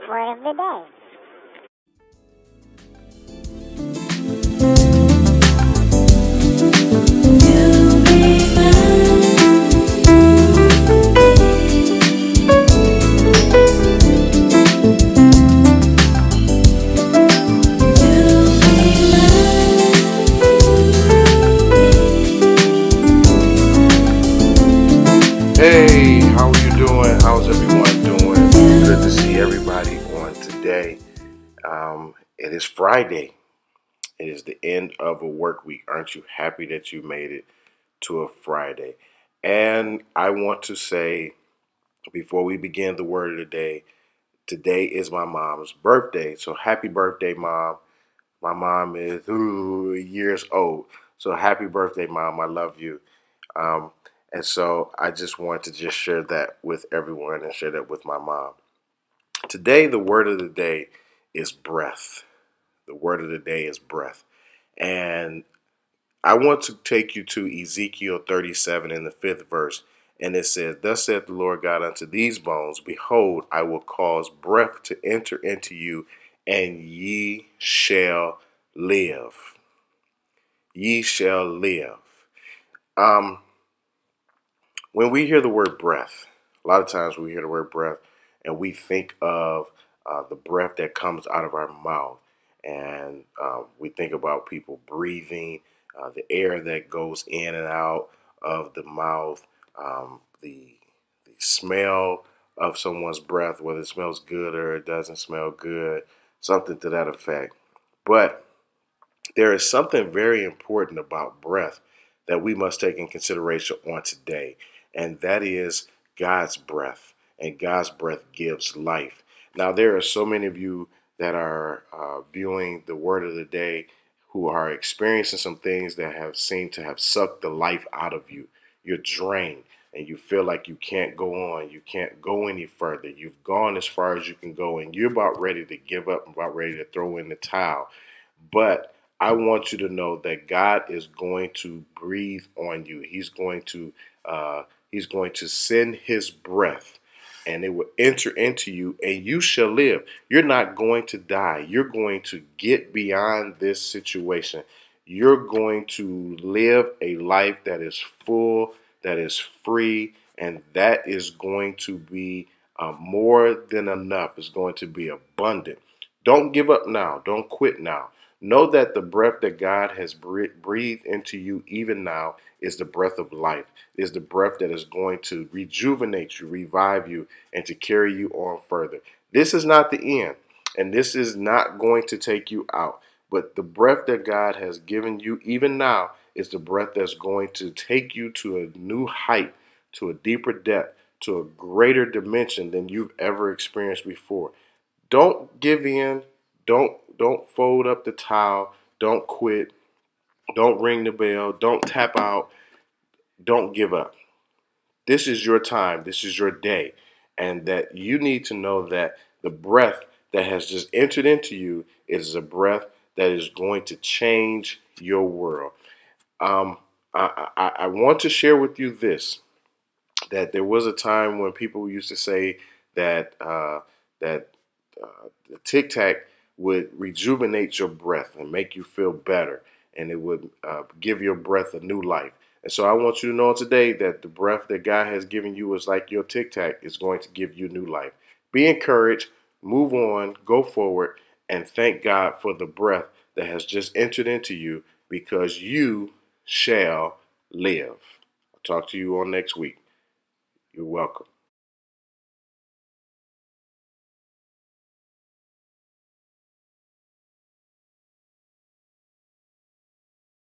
Word of the day. Hey, how are you doing? How's everyone doing? Good to see everybody on today. It is Friday. It is the end of a work week. Aren't you happy that you made it to a Friday? And I want to say, before we begin the word of the day, today is my mom's birthday. So happy birthday, Mom. My mom is years old. So happy birthday, Mom. I love you. Um, and so I just want to just share that with everyone and share that with my mom. Today, the word of the day is breath. The word of the day is breath. And I want to take you to Ezekiel 37 in the 5th verse. And it says, "Thus saith the Lord God unto these bones, Behold, I will cause breath to enter into you, and ye shall live." Ye shall live. Um, when we hear the word breath, a lot of times we hear the word breath and we think of the breath that comes out of our mouth. And we think about people breathing, the air that goes in and out of the mouth, the smell of someone's breath, whether it smells good or it doesn't smell good, something to that effect. But there is something very important about breath that we must take in consideration on today, and that is God's breath. And God's breath gives life. Now, there are so many of you that are viewing the word of the day who are experiencing some things that have seemed to have sucked the life out of you. You're drained and you feel like you can't go on. You can't go any further. You've gone as far as you can go, and you're about ready to give up, about ready to throw in the towel. But I want you to know that God is going to breathe on you. He's going to send His breath, and it will enter into you, and you shall live. You're not going to die. You're going to get beyond this situation. You're going to live a life that is full, that is free, and that is going to be more than enough. It's going to be abundant. Don't give up now. Don't quit now. Know that the breath that God has breathed into you even now is the breath of life, is the breath that is going to rejuvenate you, revive you, and to carry you on further. This is not the end, and this is not going to take you out. But the breath that God has given you even now is the breath that's going to take you to a new height, to a deeper depth, to a greater dimension than you've ever experienced before. Don't give in. Don't fold up the towel. Don't quit. Don't ring the bell. Don't tap out. Don't give up. This is your time. This is your day. And that you need to know that the breath that has just entered into you is a breath that is going to change your world. Um, I want to share with you this, that there was a time when people used to say that the Tic Tac would rejuvenate your breath and make you feel better, and it would give your breath a new life. And so I want you to know today that the breath that God has given you is like your Tic Tac, is going to give you new life. Be encouraged, move on, go forward, and thank God for the breath that has just entered into you, because you shall live. I'll talk to you on next week. You're welcome.